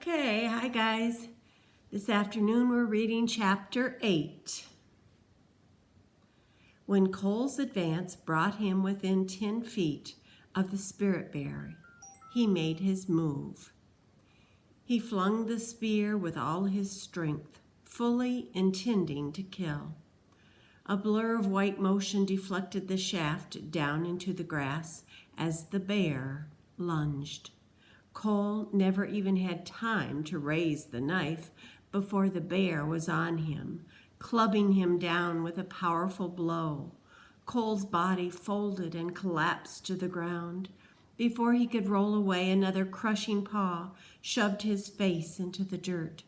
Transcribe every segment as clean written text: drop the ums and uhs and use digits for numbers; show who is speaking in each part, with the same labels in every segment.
Speaker 1: Okay, hi guys. This afternoon we're reading chapter 8. When Cole's advance brought him within 10 feet of the spirit bear, he made his move. He flung the spear with all his strength, fully intending to kill. A blur of white motion deflected the shaft down into the grass as the bear lunged. Cole never even had time to raise the knife before the bear was on him, clubbing him down with a powerful blow. Cole's body folded and collapsed to the ground. Before he could roll away, another crushing paw shoved his face into the dirt.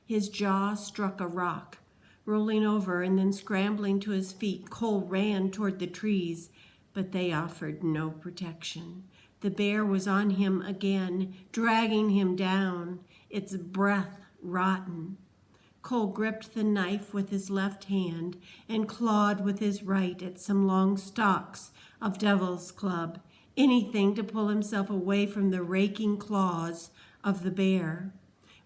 Speaker 1: His jaw struck a rock. Rolling over and then scrambling to his feet, Cole ran toward the trees, but they offered no protection. The bear was on him again, dragging him down, its breath rotten. Cole gripped the knife with his left hand and clawed with his right at some long stalks of devil's club, anything to pull himself away from the raking claws of the bear.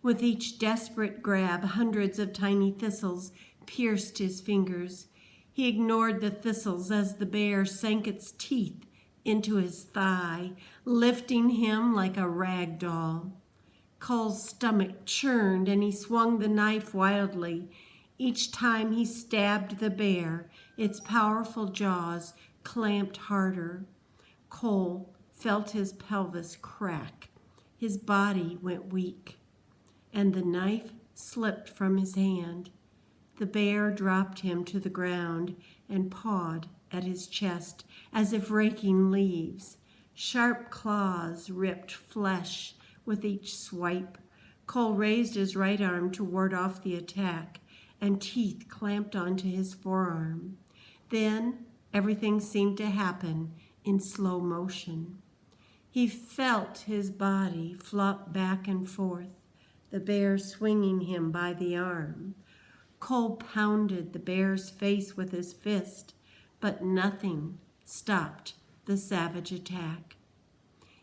Speaker 1: With each desperate grab, hundreds of tiny thistles pierced his fingers. He ignored the thistles as the bear sank its teeth into his thigh, lifting him like a rag doll. Cole's stomach churned and he swung the knife wildly. Each time he stabbed the bear, its powerful jaws clamped harder. Cole felt his pelvis crack. His body went weak, and the knife slipped from his hand. The bear dropped him to the ground and pawed at his chest as if raking leaves. Sharp claws ripped flesh with each swipe. Cole raised his right arm to ward off the attack, and teeth clamped onto his forearm. Then everything seemed to happen in slow motion. He felt his body flop back and forth, the bear swinging him by the arm. Cole pounded the bear's face with his fist, but nothing stopped the savage attack.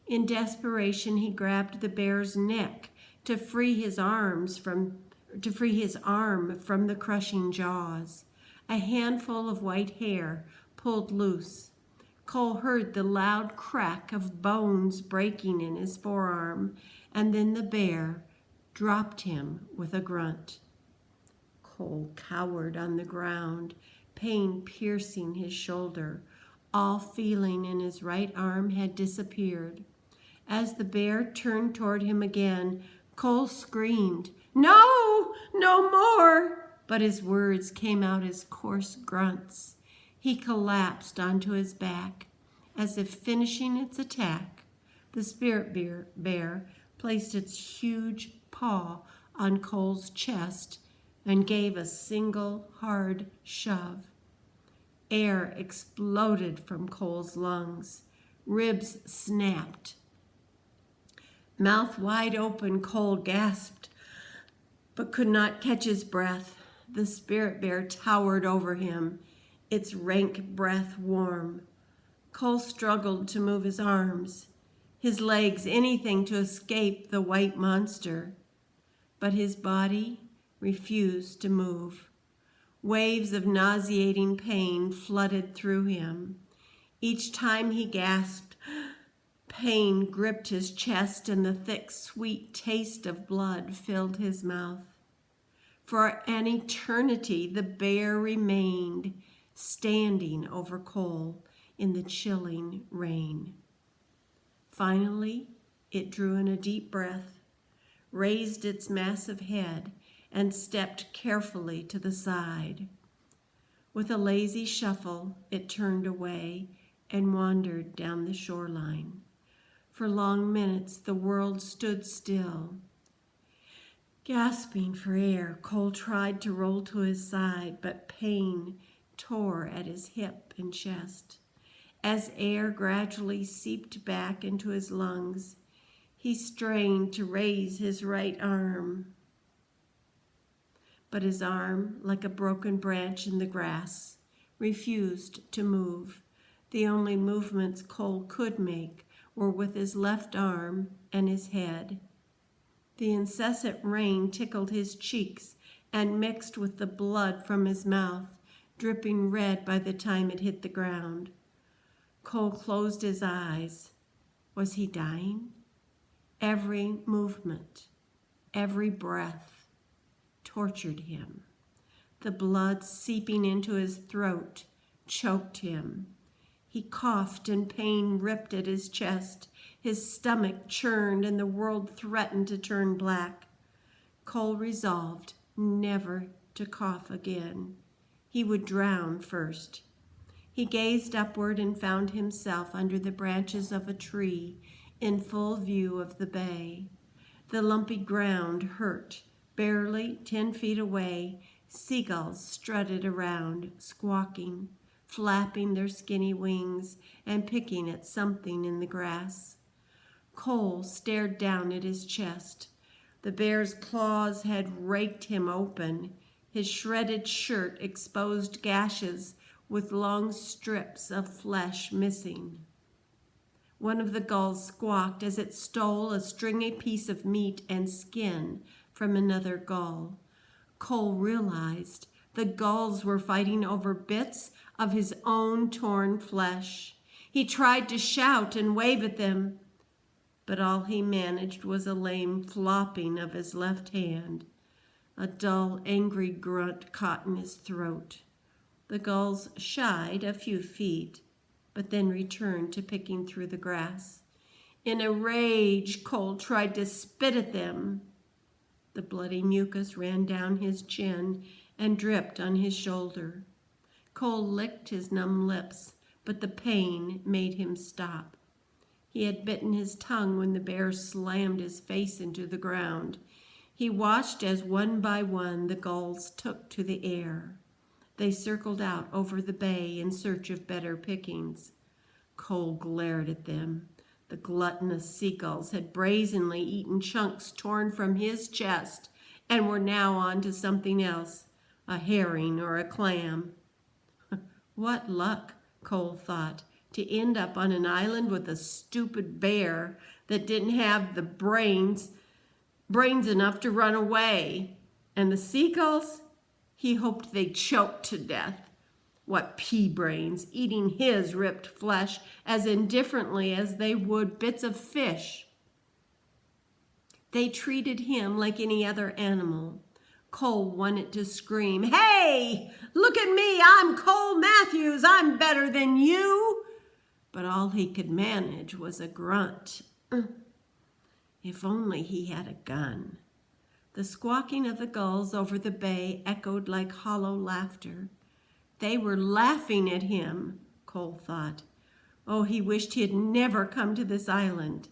Speaker 1: In desperation, he grabbed the bear's neck to free his arm from the crushing jaws. A handful of white hair pulled loose. Cole heard the loud crack of bones breaking in his forearm, and then the bear dropped him with a grunt. Cole cowered on the ground, pain piercing his shoulder. All feeling in his right arm had disappeared. As the bear turned toward him again, Cole screamed, "No, no more!" But his words came out as coarse grunts. He collapsed onto his back. As if finishing its attack, the spirit bear placed its huge paw on Cole's chest and gave a single hard shove. Air exploded from Cole's lungs. Ribs snapped. Mouth wide open, Cole gasped, but could not catch his breath. The spirit bear towered over him, its rank breath warm. Cole struggled to move his arms, his legs, anything to escape the white monster. But his body refused to move. Waves of nauseating pain flooded through him. Each time he gasped, pain gripped his chest and the thick, sweet taste of blood filled his mouth. For an eternity, the bear remained standing over Cole in the chilling rain. Finally, it drew in a deep breath, raised its massive head, and stepped carefully to the side. With a lazy shuffle, it turned away and wandered down the shoreline. For long minutes, the world stood still. Gasping for air, Cole tried to roll to his side, but pain tore at his hip and chest. As air gradually seeped back into his lungs, he strained to raise his right arm. But his arm, like a broken branch in the grass, refused to move. The only movements Cole could make were with his left arm and his head. The incessant rain tickled his cheeks and mixed with the blood from his mouth, dripping red by the time it hit the ground. Cole closed his eyes. Was he dying? Every movement, every breath tortured him. The blood seeping into his throat choked him. He coughed and pain ripped at his chest. His stomach churned and the world threatened to turn black. Cole resolved never to cough again. He would drown first. He gazed upward and found himself under the branches of a tree in full view of the bay. The lumpy ground hurt. Barely 10 feet away, seagulls strutted around, squawking, flapping their skinny wings and picking at something in the grass. Cole stared down at his chest. The bear's claws had raked him open. His shredded shirt exposed gashes with long strips of flesh missing. One of the gulls squawked as it stole a stringy piece of meat and skin from another gull. Cole realized the gulls were fighting over bits of his own torn flesh. He tried to shout and wave at them, but all he managed was a lame flopping of his left hand. A dull, angry grunt caught in his throat. The gulls shied a few feet, but then returned to picking through the grass. In a rage, Cole tried to spit at them. The bloody mucus ran down his chin and dripped on his shoulder. Cole licked his numb lips, but the pain made him stop. He had bitten his tongue when the bear slammed his face into the ground. He watched as one by one the gulls took to the air. They circled out over the bay in search of better pickings. Cole glared at them. The gluttonous seagulls had brazenly eaten chunks torn from his chest and were now on to something else, a herring or a clam. What luck, Cole thought, to end up on an island with a stupid bear that didn't have the brains enough to run away. And the seagulls? He hoped they'd choke to death. What pea-brains, eating his ripped flesh as indifferently as they would bits of fish. They treated him like any other animal. Cole wanted to scream, "Hey, look at me, I'm Cole Matthews, I'm better than you." But all he could manage was a grunt. If only he had a gun. The squawking of the gulls over the bay echoed like hollow laughter. They were laughing at him, Cole thought. Oh, he wished he had never come to this island.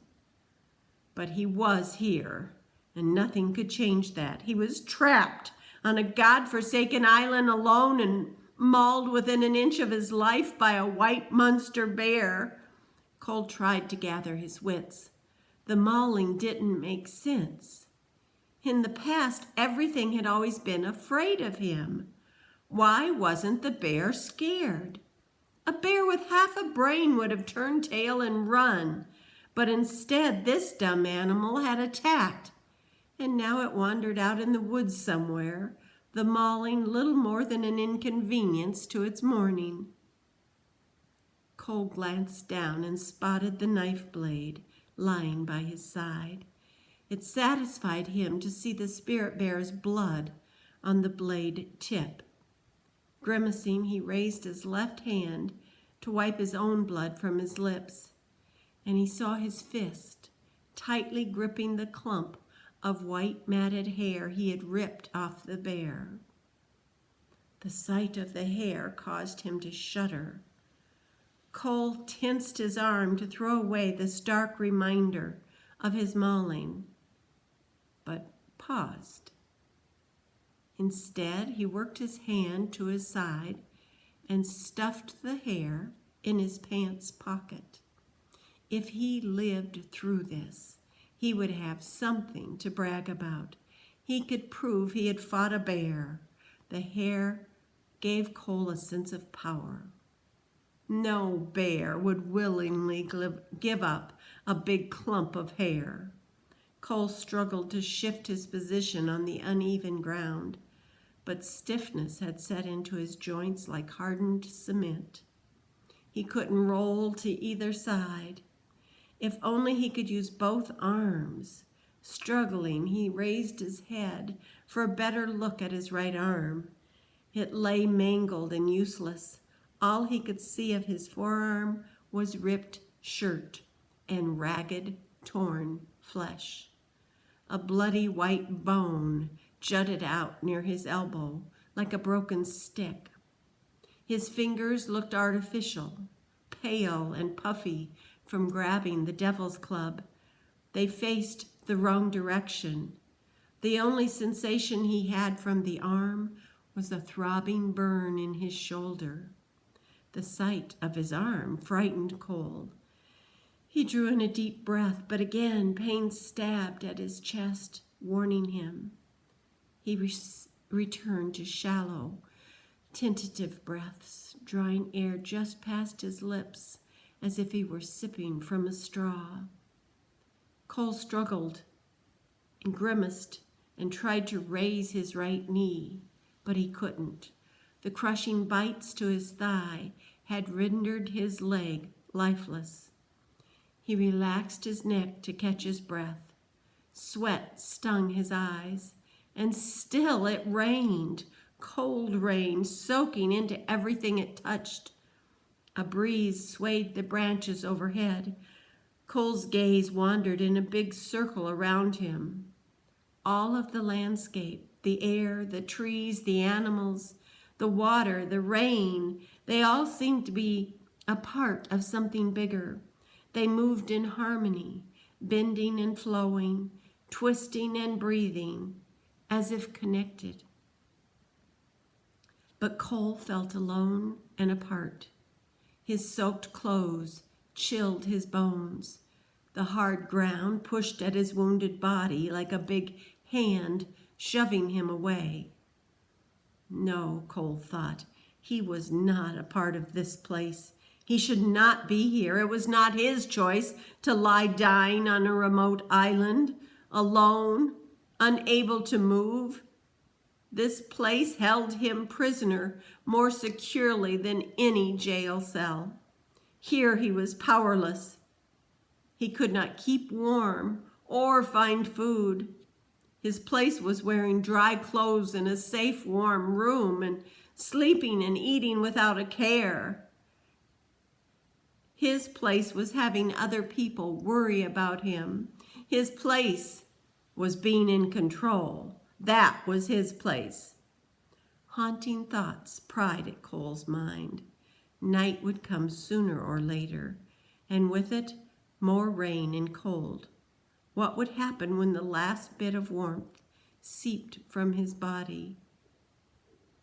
Speaker 1: But he was here, and nothing could change that. He was trapped on a God-forsaken island alone and mauled within an inch of his life by a white monster bear. Cole tried to gather his wits. The mauling didn't make sense. In the past, everything had always been afraid of him. Why wasn't the bear scared? A bear with half a brain would have turned tail and run, but instead this dumb animal had attacked, and now it wandered out in the woods somewhere, the mauling little more than an inconvenience to its mourning. Cole glanced down and spotted the knife blade lying by his side. It satisfied him to see the spirit bear's blood on the blade tip. Grimacing, he raised his left hand to wipe his own blood from his lips, and he saw his fist tightly gripping the clump of white matted hair he had ripped off the bear. The sight of the hair caused him to shudder. Cole tensed his arm to throw away the stark reminder of his mauling, but paused. Instead, he worked his hand to his side and stuffed the hair in his pants pocket. If he lived through this, he would have something to brag about. He could prove he had fought a bear. The hair gave Cole a sense of power. No bear would willingly give up a big clump of hair. Cole struggled to shift his position on the uneven ground, but stiffness had set into his joints like hardened cement. He couldn't roll to either side. If only he could use both arms. Struggling, he raised his head for a better look at his right arm. It lay mangled and useless. All he could see of his forearm was ripped shirt and ragged, torn flesh. A bloody white bone jutted out near his elbow like a broken stick. His fingers looked artificial, pale and puffy from grabbing the devil's club. They faced the wrong direction. The only sensation he had from the arm was a throbbing burn in his shoulder. The sight of his arm frightened Cole. He drew in a deep breath, but again pain stabbed at his chest, warning him. He returned to shallow, tentative breaths, drawing air just past his lips as if he were sipping from a straw. Cole struggled and grimaced and tried to raise his right knee, but he couldn't. The crushing bites to his thigh had rendered his leg lifeless. He relaxed his neck to catch his breath. Sweat stung his eyes, and still it rained, cold rain soaking into everything it touched. A breeze swayed the branches overhead. Cole's gaze wandered in a big circle around him. All of the landscape, the air, the trees, the animals, the water, the rain, they all seemed to be a part of something bigger. They moved in harmony, bending and flowing, twisting and breathing, as if connected. But Cole felt alone and apart. His soaked clothes chilled his bones. The hard ground pushed at his wounded body like a big hand shoving him away. No, Cole thought, he was not a part of this place. He should not be here. It was not his choice to lie dying on a remote island, alone, unable to move. This place held him prisoner more securely than any jail cell. Here he was powerless. He could not keep warm or find food. His place was wearing dry clothes in a safe, warm room and sleeping and eating without a care. His place was having other people worry about him. His place was being in control. That was his place. Haunting thoughts pried at Cole's mind. Night would come sooner or later, and with it, more rain and cold. What would happen when the last bit of warmth seeped from his body?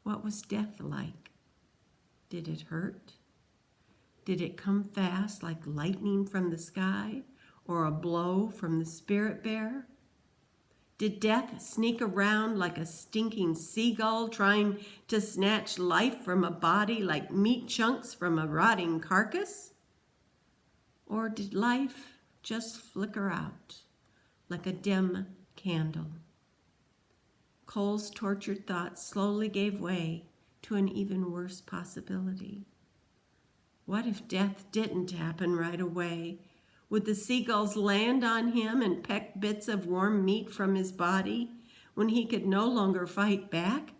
Speaker 1: What was death like? Did it hurt? Did it come fast like lightning from the sky or a blow from the spirit bear? Did death sneak around like a stinking seagull trying to snatch life from a body like meat chunks from a rotting carcass? Or did life just flicker out like a dim candle? Cole's tortured thoughts slowly gave way to an even worse possibility. What if death didn't happen right away? Would the seagulls land on him and peck bits of warm meat from his body when he could no longer fight back?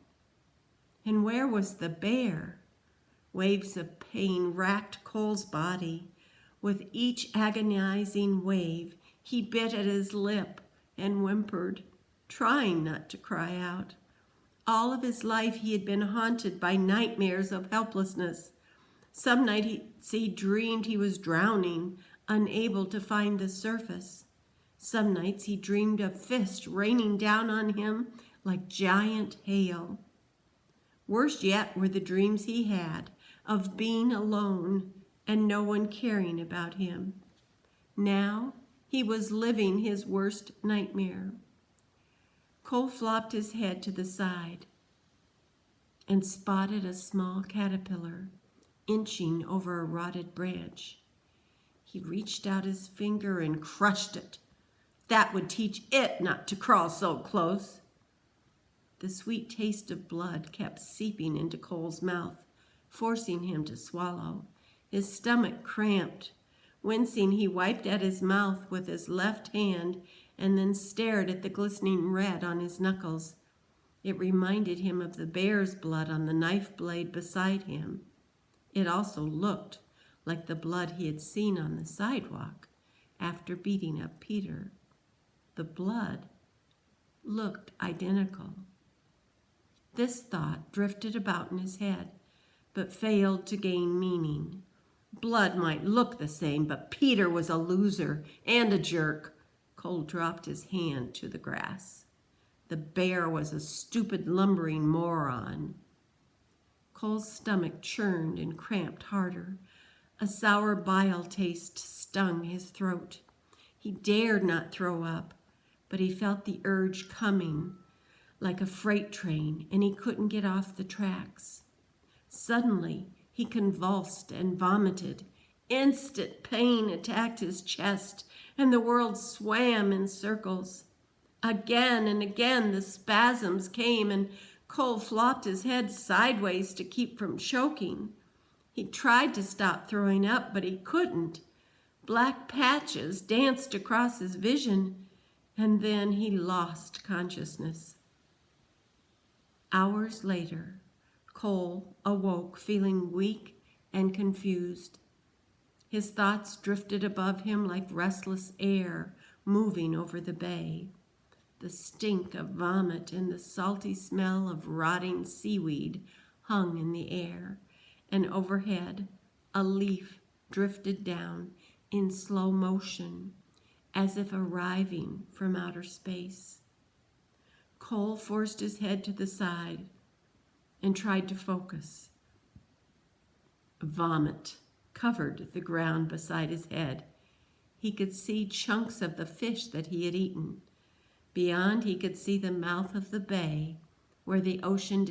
Speaker 1: And where was the bear? Waves of pain racked Cole's body. With each agonizing wave, he bit at his lip and whimpered, trying not to cry out. All of his life he had been haunted by nightmares of helplessness. Some nights he dreamed he was drowning, unable to find the surface. Some nights he dreamed of fists raining down on him like giant hail. Worse yet were the dreams he had of being alone and no one caring about him. Now he was living his worst nightmare. Cole flopped his head to the side and spotted a small caterpillar inching over a rotted branch. He reached out his finger and crushed it. That would teach it not to crawl so close. The sweet taste of blood kept seeping into Cole's mouth, forcing him to swallow. His stomach cramped. Wincing, he wiped at his mouth with his left hand and then stared at the glistening red on his knuckles. It reminded him of the bear's blood on the knife blade beside him. It also looked like the blood he had seen on the sidewalk after beating up Peter. The blood looked identical. This thought drifted about in his head, but failed to gain meaning. Blood might look the same, but Peter was a loser and a jerk. Cole dropped his hand to the grass. The bear was a stupid, lumbering moron. Cole's stomach churned and cramped harder. A sour bile taste stung his throat. He dared not throw up, but he felt the urge coming like a freight train, and he couldn't get off the tracks. Suddenly, he convulsed and vomited. Instant pain attacked his chest, and the world swam in circles. Again and again the spasms came, and Cole flopped his head sideways to keep from choking. He tried to stop throwing up, but he couldn't. Black patches danced across his vision, and then he lost consciousness. Hours later, Cole awoke feeling weak and confused. His thoughts drifted above him like restless air moving over the bay. The stink of vomit and the salty smell of rotting seaweed hung in the air, and overhead a leaf drifted down in slow motion, as if arriving from outer space. Cole forced his head to the side and tried to focus. Vomit covered the ground beside his head. He could see chunks of the fish that he had eaten. Beyond, he could see the mouth of the bay, where the ocean